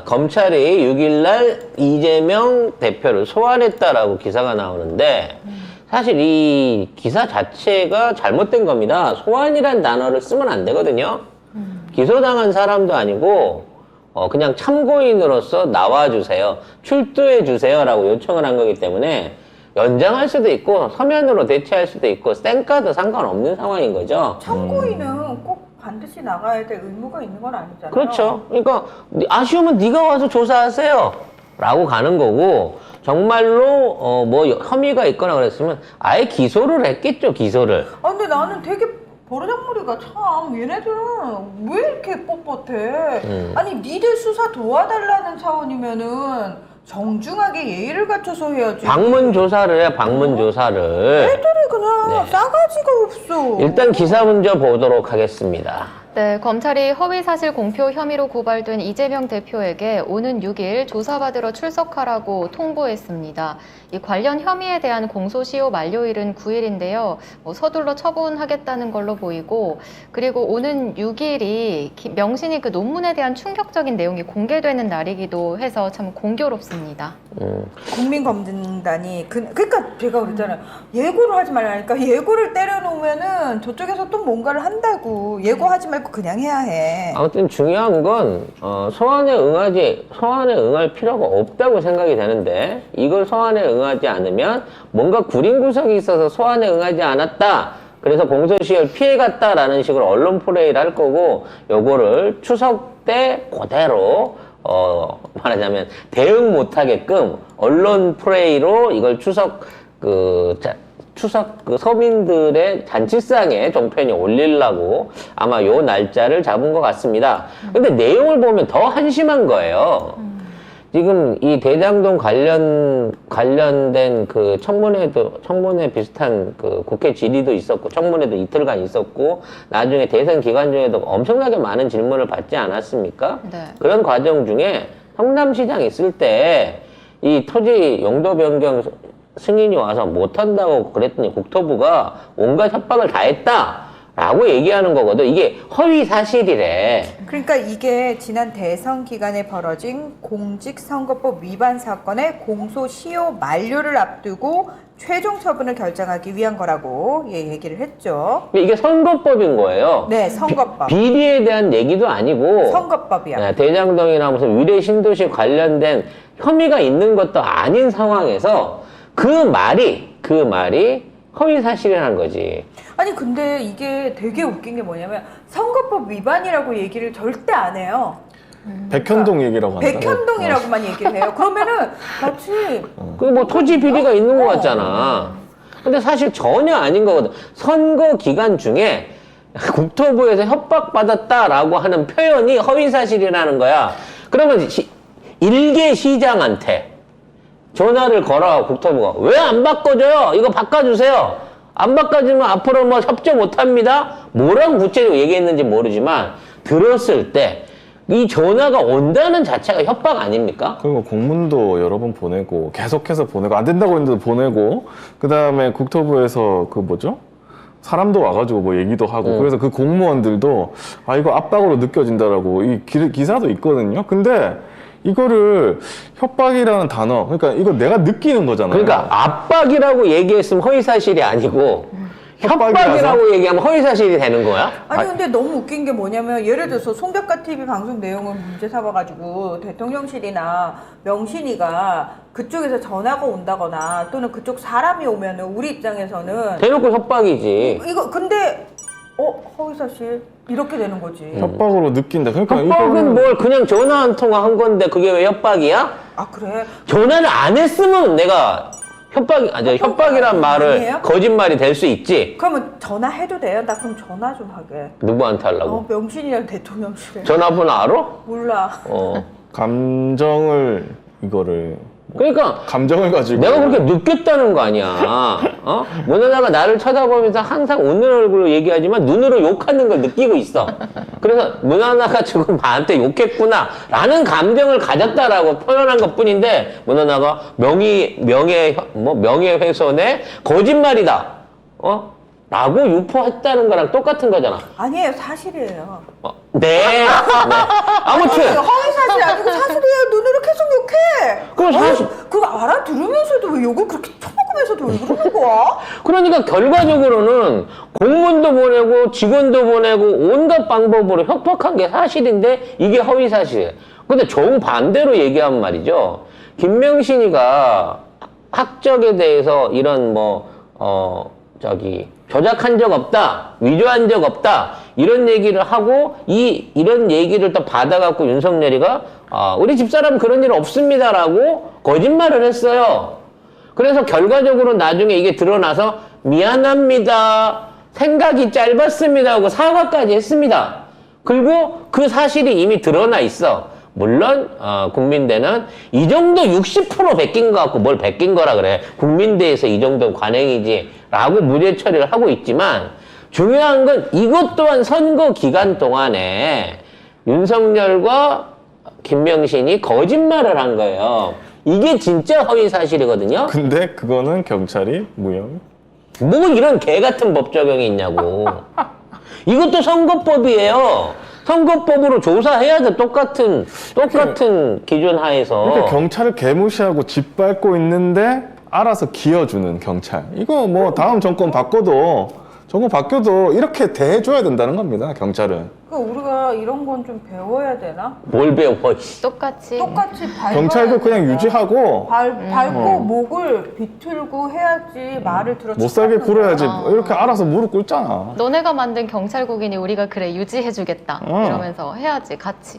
검찰이 6일날 이재명 대표를 소환했다라고 기사가 나오는데 사실 이 기사 자체가 잘못된 겁니다. 소환이란 단어를 쓰면 안 되거든요. 기소당한 사람도 아니고 그냥 참고인으로서 나와주세요. 출두해주세요라고 요청을 한 거기 때문에 연장할 수도 있고 서면으로 대체할 수도 있고 쌩까도 상관없는 상황인 거죠. 참고인은 꼭 반드시 나가야 될 의무가 있는 건 아니잖아요. 그렇죠. 그러니까 아쉬우면 네가 와서 조사하세요 라고 가는 거고 정말로 뭐 혐의가 있거나 그랬으면 아예 기소를 했겠죠. 기소를. 근데 나는 되게 버르장머리가 참 얘네들은 왜 이렇게 뻣뻣해? 아니 니들 수사 도와달라는 차원이면은 정중하게 예의를 갖춰서 해야지. 방문 조사를 해. 방문 조사를. 애들이 그냥 싸가지가 없어. 일단 기사 먼저 보도록 하겠습니다. 네, 검찰이 허위사실 공표 혐의로 고발된 이재명 대표에게 오는 6일 조사받으러 출석하라고 통보했습니다. 이 관련 혐의에 대한 공소시효 만료일은 9일인데요. 서둘러 처분하겠다는 걸로 보이고, 그리고 오는 6일이 명신이 그 논문에 대한 충격적인 내용이 공개되는 날이기도 해서 참 공교롭습니다. 국민검증단이 그러니까 제가 그랬잖아요. 예고를 하지 말라니까. 예고를 때려놓으면은 저쪽에서 또 뭔가를 한다고. 예고하지 말고 그냥 해야 해. 아무튼 중요한 건 소환에 응할 필요가 없다고 생각이 되는데 이걸 소환에 응하지 않으면 뭔가 구린 구석이 있어서 소환에 응하지 않았다. 그래서 공소시효를 피해갔다라는 식으로 언론 플레이를 할 거고 요거를 추석 때 그대로 말하자면 대응 못하게끔 언론 플레이로 이걸 추석 서민들의 잔치상에 종편이 올리려고 아마 요 날짜를 잡은 것 같습니다. 근데 내용을 보면 더 한심한 거예요. 지금 이 대장동 관련된 그 청문회 비슷한 그 국회 질의도 있었고, 청문회도 이틀간 있었고, 나중에 대선 기간 중에도 엄청나게 많은 질문을 받지 않았습니까? 네. 그런 과정 중에 성남시장 있을 때 이 토지 용도 변경 승인이 와서 못한다고 그랬더니 국토부가 온갖 협박을 다 했다라고 얘기하는 거거든. 이게 허위 사실이래. 그러니까 이게 지난 대선 기간에 벌어진 공직선거법 위반 사건의 공소시효 만료를 앞두고 최종 처분을 결정하기 위한 거라고 얘기를 했죠. 이게 선거법인 거예요. 네, 선거법. 비리에 대한 얘기도 아니고 선거법이야. 네, 대장동이나 무슨 위례 신도시 관련된 혐의가 있는 것도 아닌 상황에서 그 말이 허위 사실이라는 거지. 아니 근데 이게 되게 웃긴 게 뭐냐면 선거법 위반이라고 얘기를 절대 안 해요. 백현동 얘기라고 한다. 백현동이라고만 얘기를 해요. 그러면은 마치 그 뭐 토지 비리가 있는 것 같잖아. 근데 사실 전혀 아닌 거거든. 선거 기간 중에 국토부에서 협박받았다라고 하는 표현이 허위 사실이라는 거야. 그러면 일개 시장한테 전화를 걸어 국토부가 왜 안 바꿔줘요? 이거 바꿔주세요. 안 바꿔주면 앞으로 뭐 협조 못합니다. 뭐라고 구체적으로 얘기했는지 모르지만 들었을 때 이 전화가 온다는 자체가 협박 아닙니까? 그리고 공문도 여러 번 보내고 계속해서 보내고 안 된다고 했는데도 보내고 그 다음에 국토부에서 그 뭐죠? 사람도 와가지고 뭐 얘기도 하고 그래서 그 공무원들도 이거 압박으로 느껴진다라고 이 기사도 있거든요. 근데 이거를 협박이라는 단어, 그러니까 이거 내가 느끼는 거잖아요. 그러니까 압박이라고 얘기했으면 허위사실이 아니고 협박이라서? 협박이라고 얘기하면 허위사실이 되는 거야? 아니 근데 너무 웃긴 게 뭐냐면 예를 들어서 송작가 TV 방송 내용을 문제 삼아가지고 대통령실이나 명신이가 그쪽에서 전화가 온다거나 또는 그쪽 사람이 오면은 우리 입장에서는 대놓고 협박이지. 이거 근데 허위사실 이렇게 되는 거지. 협박으로 느낀다. 그러니까 협박은 뭘 그냥 전화 한 통화 한 건데 그게 왜 협박이야? 아 그래? 전화를 안 했으면 내가 협박이란 말을 아니에요? 거짓말이 될 수 있지. 그러면 전화해도 돼요? 나 그럼 전화 좀 하게. 누구한테 하려고? 명신이랑 대통령실에. 전화번호 알아? 몰라. 감정을 이거를 그러니까 감정을 가지고 내가 그렇게 느꼈다는 거 아니야. 문화나가 나를 쳐다보면서 항상 웃는 얼굴로 얘기하지만 눈으로 욕하는 걸 느끼고 있어. 그래서 문화나가 지금 나한테 욕했구나 라는 감정을 가졌다라고 표현한 것 뿐인데 문화나가 명예훼손의 거짓말이다. 라고 유포했다는 거랑 똑같은 거잖아. 아니에요, 사실이에요. 네. 아무튼 허위사실 사실이 아니고 사실이야. 눈으로 계속 욕해. 그럼 사실- 그거 알아들으면서도 왜 욕을 그렇게 처먹으면서도 왜 그러는 거야? 그러니까 결과적으로는 공문도 보내고 직원도 보내고 온갖 방법으로 협박한 게 사실인데 이게 허위 사실이에요. 근데 정반대로 얘기하면 말이죠. 김명신이가 학적에 대해서 이런 조작한 적 없다, 위조한 적 없다, 이런 얘기를 하고, 이런 얘기를 또 받아갖고 윤석열이가, 우리 집사람 그런 일 없습니다라고 거짓말을 했어요. 그래서 결과적으로 나중에 이게 드러나서, 미안합니다, 생각이 짧았습니다 하고 사과까지 했습니다. 그리고 그 사실이 이미 드러나 있어. 물론 국민대는 이 정도 60% 베낀 것 같고 뭘 베낀 거라 그래. 국민대에서 이 정도는 관행이지 라고 무죄 처리를 하고 있지만 중요한 건 이것 또한 선거 기간 동안에 윤석열과 김명신이 거짓말을 한 거예요. 이게 진짜 허위 사실이거든요. 근데 그거는 경찰이 무혐의? 뭐 이런 개 같은 법 적용이 있냐고. 이것도 선거법이에요. 선거법으로 조사해야 돼. 똑같은 기준 하에서. 그러니까 경찰을 개무시하고 짓밟고 있는데 알아서 기어주는 경찰. 이거 뭐 다음 정권 바뀌어도 이렇게 대해줘야 된다는 겁니다. 경찰은. 그러니까 우리가 이런 건 좀 배워야 되나? 뭘 배워? 씨. 똑같이 똑같이 밟아야 경찰도 그냥 되나? 유지하고 밟고 목을 비틀고 해야지 말을 들어. 못 살게 굴어야지. 이렇게 알아서 무릎 꿇잖아. 너네가 만든 경찰국이니 우리가 그래 유지해주겠다 어. 이러면서 해야지 같이.